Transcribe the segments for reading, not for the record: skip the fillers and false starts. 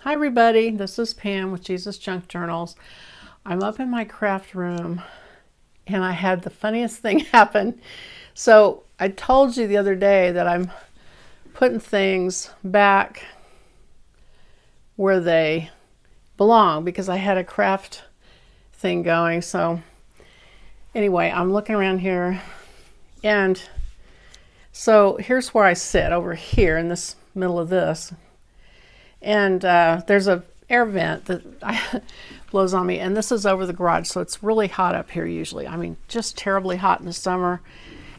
Hi everybody, this is Pam with Jesusjunkjournals. I'm up in my craft room and I had the funniest thing happen. So I told you the other day that I'm putting things back where they belong because I had a craft thing going. So anyway, I'm looking around here, and so here's where I sit, over here in this middle of this. And there's a air vent that blows on me, and this is over the garage, so it's really hot up here usually. I mean, just terribly hot in the summer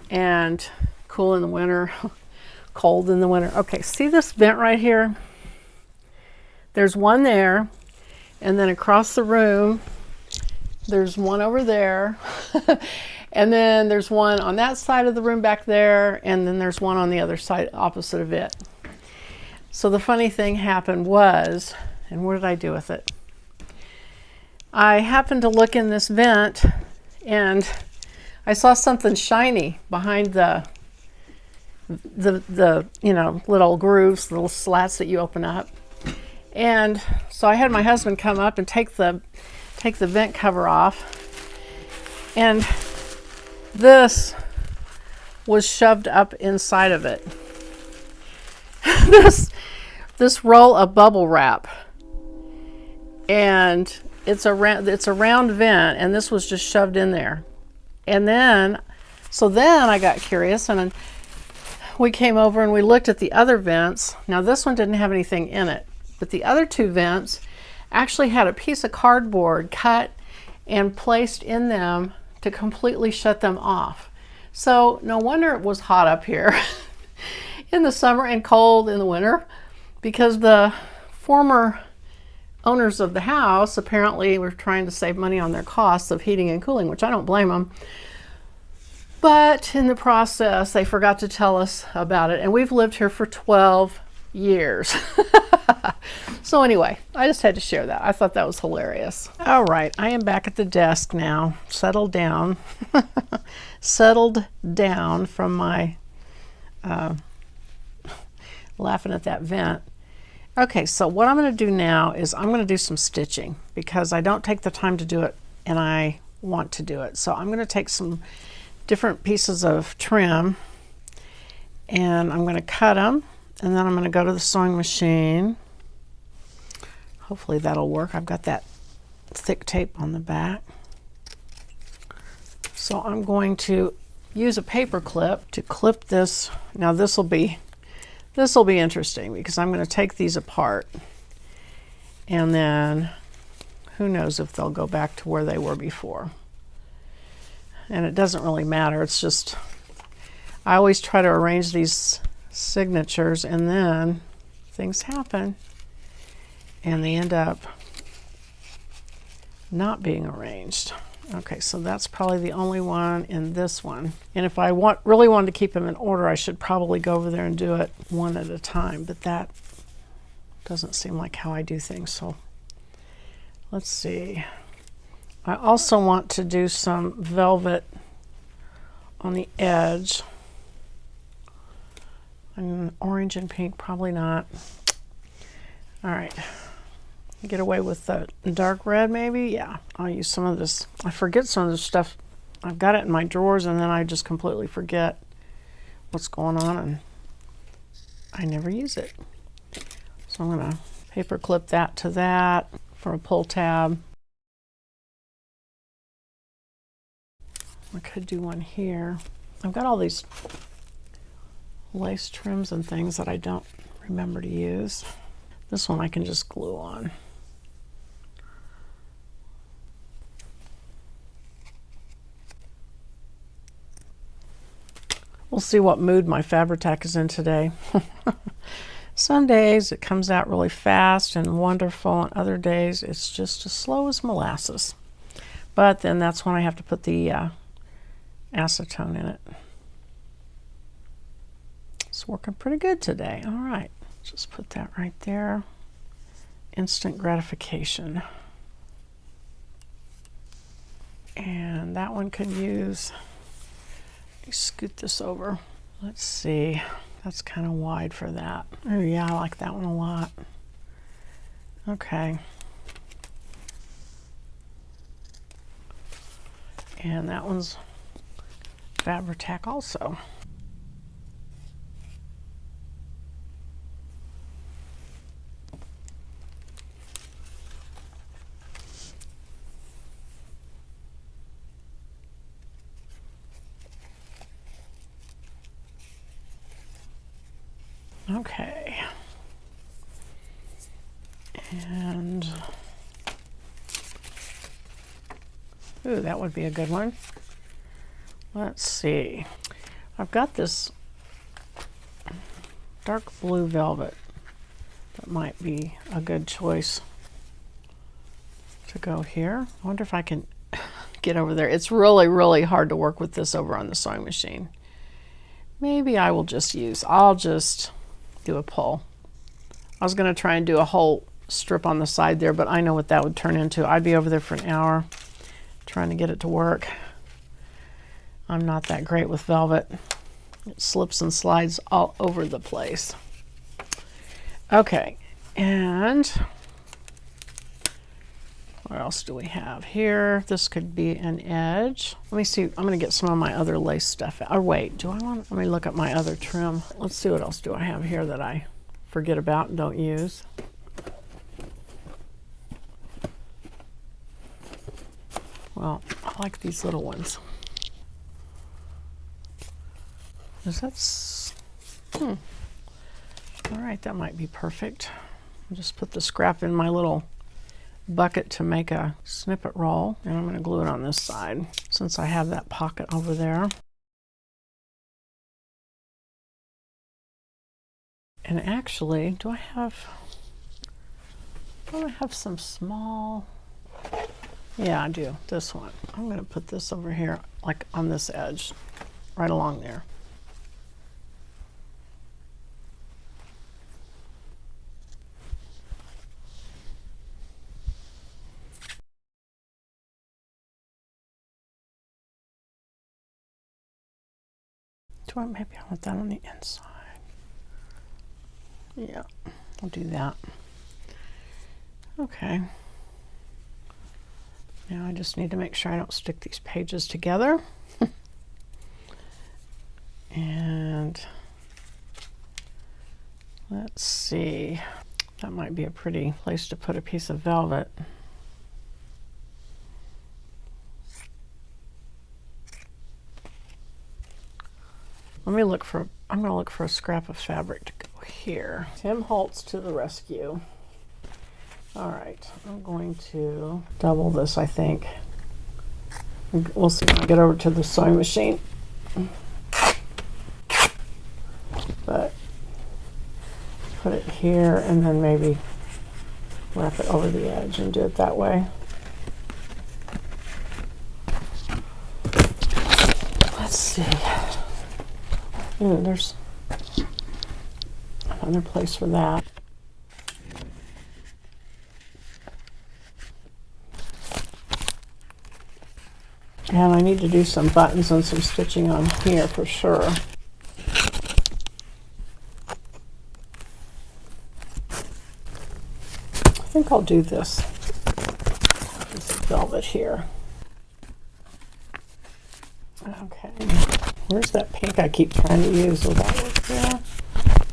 and cool in the winter, cold in the winter. Okay, see this vent right here? There's one there, and then across the room there's one over there. And then there's one on that side of the room back there, and then there's one on the other side opposite of it. So the funny thing happened was, and what did I do with it? I happened to look in this vent and I saw something shiny behind the little grooves, little slats that you open up. And so I had my husband come up and take the vent cover off, and this was shoved up inside of it. This roll of bubble wrap, and it's a round vent, and this was just shoved in there. And then I got curious, and we came over and we looked at the other vents. Now this one didn't have anything in it, but the other two vents actually had a piece of cardboard cut and placed in them to completely shut them off. So no wonder it was hot up here in the summer and cold in the winter, because the former owners of the house apparently were trying to save money on their costs of heating and cooling, which I don't blame them. But in the process, they forgot to tell us about it, and we've lived here for 12 years. So anyway, I just had to share that. I thought that was hilarious. All right, I am back at the desk now, settled down, settled down from my laughing at that vent. Okay, so what I'm going to do now is I'm going to do some stitching, because I don't take the time to do it and I want to do it. So I'm going to take some different pieces of trim and I'm going to cut them, and then I'm going to go to the sewing machine. Hopefully that'll work. I've got that thick tape on the back. So I'm going to use a paper clip to clip this. Now this will be interesting, because I'm going to take these apart, and then who knows if they'll go back to where they were before. And it doesn't really matter. It's just, I always try to arrange these signatures, and then things happen and they end up not being arranged. Okay, so that's probably the only one in this one. And if I really wanted to keep them in order, I should probably go over there and do it one at a time, but that doesn't seem like how I do things. So let's see. I also want to do some velvet on the edge. And orange and pink, probably not. All right. Get away with the dark red maybe. Yeah, I'll use some of this. I forget some of this stuff. I've got it in my drawers, and then I just completely forget what's going on, and I never use it. So I'm going to paper clip that to that for a pull tab. I could do one here. I've got all these lace trims and things that I don't remember to use. This one I can just glue on. We'll see what mood my Fabri-Tac is in today. Some days it comes out really fast and wonderful, and other days it's just as slow as molasses. But then that's when I have to put the acetone in it. It's working pretty good today. All right, just put that right there. Instant gratification. And that one could use, let me scoot this over. Let's see, that's kind of wide for that. Oh yeah, I like that one a lot. Okay. And that one's Fabri-Tac also. Okay. And, ooh, that would be a good one. Let's see. I've got this dark blue velvet that might be a good choice to go here. I wonder if I can get over there. It's really, really hard to work with this over on the sewing machine. Maybe I'll just do a pull. I was going to try and do a whole strip on the side there, but I know what that would turn into. I'd be over there for an hour trying to get it to work. I'm not that great with velvet. It slips and slides all over the place. Okay, and what else do we have here? This could be an edge. Let me see. I'm going to get some of my other lace stuff out. Or wait, let me look at my other trim. Let's see what else do I have here that I forget about and don't use. Well, I like these little ones. All right, that might be perfect. I'll just put the scrap in my little bucket to make a snippet roll, and I'm going to glue it on this side since I have that pocket over there. And actually, do I have some small? Yeah, I do. This one. I'm going to put this over here, like on this edge, right along there. Maybe I want that on the inside. Yeah, I'll do that. Okay. Now I just need to make sure I don't stick these pages together. And let's see. That might be a pretty place to put a piece of velvet. I'm going to look for a scrap of fabric to go here. Tim Holtz to the rescue. All right, I'm going to double this, I think. We'll see when I get over to the sewing machine. But put it here and then maybe wrap it over the edge and do it that way. Let's see. Ooh, there's another place for that. And I need to do some buttons and some stitching on here for sure. I think I'll do this velvet here. Okay. Where's that pink I keep trying to use? Will that work there?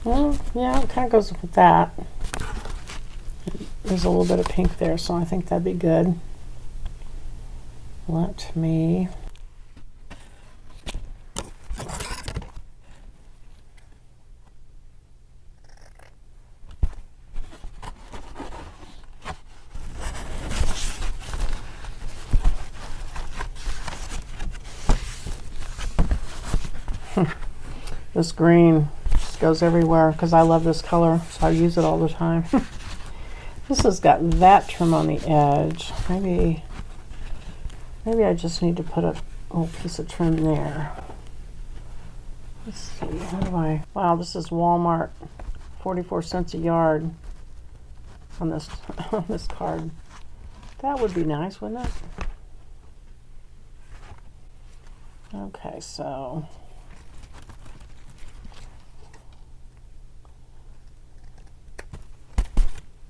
Well, yeah, it kind of goes with that. There's a little bit of pink there, so I think that'd be good. Let me this green just goes everywhere because I love this color, so I use it all the time. This has got that trim on the edge. Maybe I just need to put a little piece of trim there. Let's see, how do I? Wow, this is Walmart, 44 cents a yard on this on this card. That would be nice, wouldn't it? Okay, so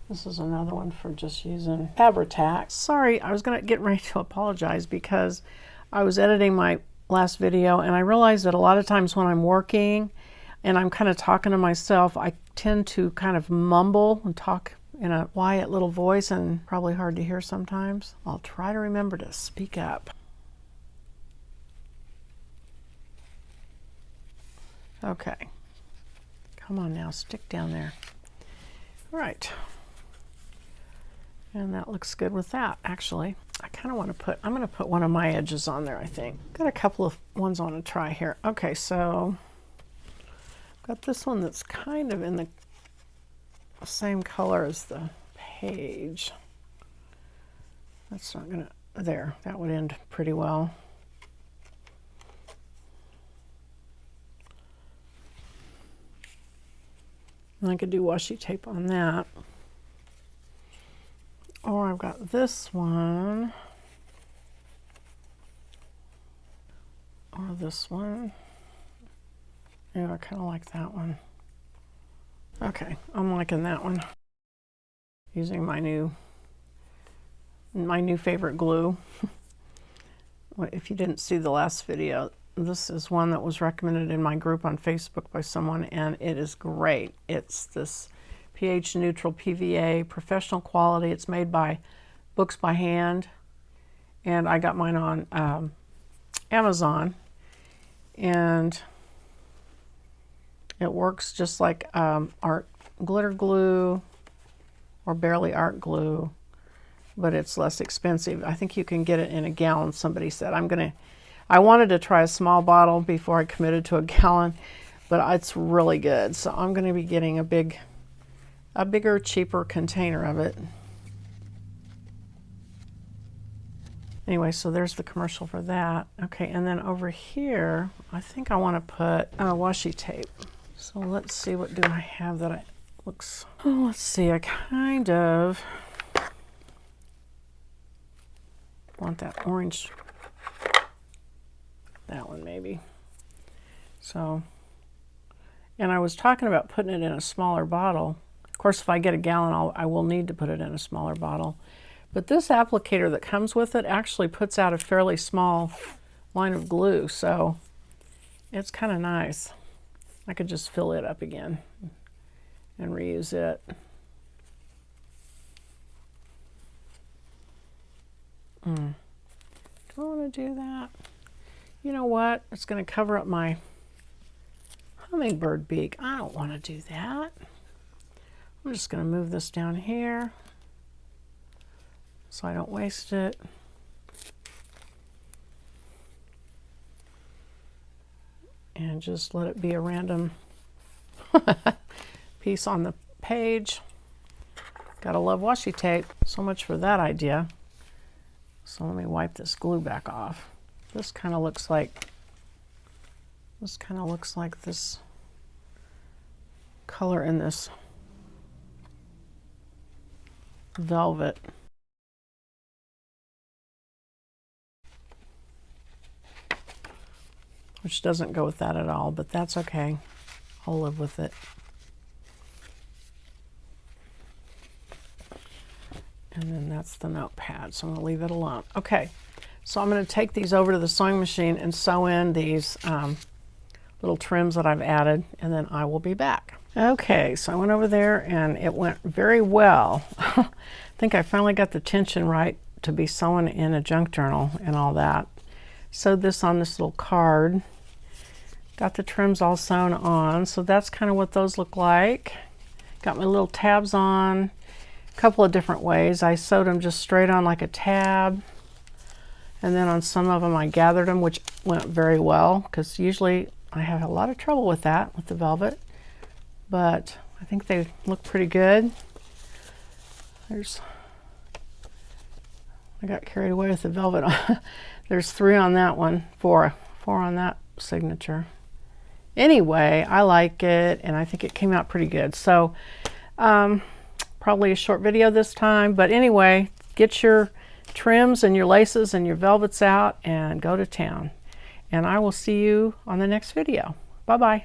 This is another one for just using Fabri-Tac. Sorry, I was getting ready to apologize because I was editing my last video and I realized that a lot of times when I'm working and I'm kind of talking to myself, I tend to kind of mumble and talk in a quiet little voice and probably hard to hear sometimes. I'll try to remember to speak up. Okay. Come on now, stick down there. All right. And that looks good with that, actually. I kind of want to put, I'm going to put one of my edges on there, I think. Got a couple of ones I want to try here. Okay, so got this one that's kind of in the same color as the page. That's not going to, there, that would end pretty well. And I could do washi tape on that. Or I've got this one, or this one. Yeah, I kind of like that one. Okay, I'm liking that one. Using my new favorite glue. If you didn't see the last video, this is one that was recommended in my group on Facebook by someone, and it is great. It's this pH neutral PVA, professional quality. It's made by Books by Hand, and I got mine on Amazon, and it works just like art glitter glue or barely art glue, but it's less expensive. I think you can get it in a gallon, somebody said. I wanted to try a small bottle before I committed to a gallon, but it's really good. So I'm going to be getting a bigger, cheaper container of it. Anyway, so there's the commercial for that. Okay, and then over here, I think I want to put washi tape. So let's see, what do I have that looks, oh, let's see, I kind of want that orange, that one maybe. So, and I was talking about putting it in a smaller bottle. Of course, if I get a gallon, I will need to put it in a smaller bottle. But this applicator that comes with it actually puts out a fairly small line of glue, so it's kind of nice. I could just fill it up again and reuse it. Do I want to do that? You know what? It's going to cover up my hummingbird beak. I don't want to do that. I'm just going to move this down here so I don't waste it. And just let it be a random piece on the page. Gotta love washi tape. So much for that idea. So let me wipe this glue back off. This kind of looks like this color in this velvet. Which doesn't go with that at all, but that's okay. I'll live with it. And then that's the notepad, so I'm gonna leave it alone. Okay, so I'm gonna take these over to the sewing machine and sew in these little trims that I've added, and then I will be back. Okay, so I went over there and it went very well. I think I finally got the tension right to be sewing in a junk journal and all that. Sewed this on this little card. Got the trims all sewn on, so that's kind of what those look like. Got my little tabs on a couple of different ways. I sewed them just straight on like a tab, and then on some of them I gathered them, which went very well, because usually I have a lot of trouble with that, with the velvet, but I think they look pretty good. I got carried away with the velvet. There's 3 on that one, 4 on that signature. Anyway, I like it, and I think it came out pretty good. So probably a short video this time, but anyway, get your trims and your laces and your velvets out and go to town. And I will see you on the next video. Bye-bye.